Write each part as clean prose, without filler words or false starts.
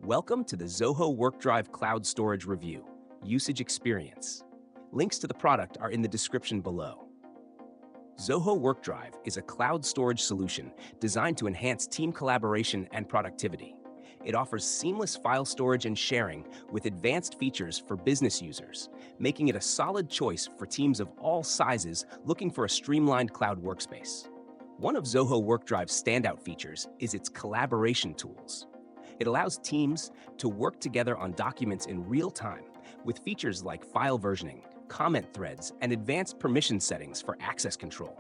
Welcome to the Zoho WorkDrive Cloud Storage Review, Usage Experience. Links to the product are in the description below. Zoho WorkDrive is a cloud storage solution designed to enhance team collaboration and productivity. It offers seamless file storage and sharing with advanced features for business users, making it a solid choice for teams of all sizes looking for a streamlined cloud workspace. One of Zoho WorkDrive's standout features is its collaboration tools. It allows teams to work together on documents in real time with features like file versioning, comment threads, and advanced permission settings for access control.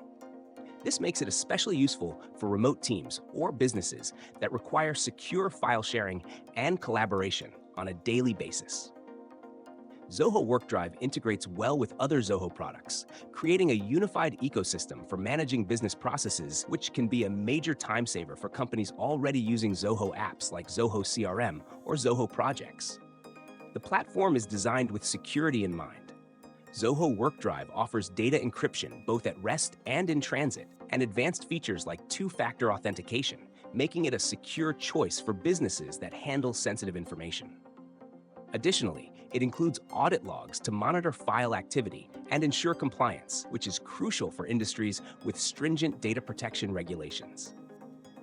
This makes it especially useful for remote teams or businesses that require secure file sharing and collaboration on a daily basis. Zoho WorkDrive integrates well with other Zoho products, creating a unified ecosystem for managing business processes, which can be a major time saver for companies already using Zoho apps like Zoho CRM or Zoho Projects. The platform is designed with security in mind. Zoho WorkDrive offers data encryption both at rest and in transit, and advanced features like two-factor authentication, making it a secure choice for businesses that handle sensitive information. Additionally, it includes audit logs to monitor file activity and ensure compliance, which is crucial for industries with stringent data protection regulations.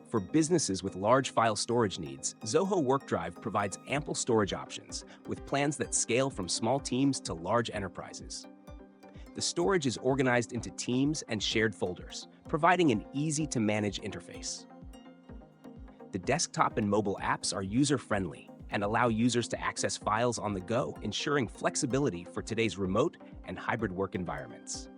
For businesses with large file storage needs, Zoho WorkDrive provides ample storage options with plans that scale from small teams to large enterprises. The storage is organized into teams and shared folders, providing an easy-to-manage interface. The desktop and mobile apps are user-friendly and allow users to access files on the go, ensuring flexibility for today's remote and hybrid work environments.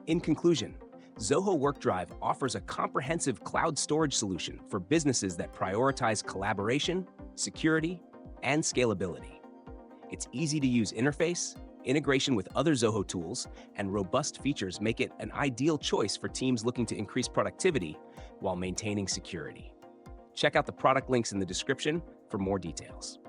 In conclusion, Zoho WorkDrive offers a comprehensive cloud storage solution for businesses that prioritize collaboration, security, and scalability. Its easy-to-use interface, integration with other Zoho tools, and robust features make it an ideal choice for teams looking to increase productivity while maintaining security. Check out the product links in the description for more details.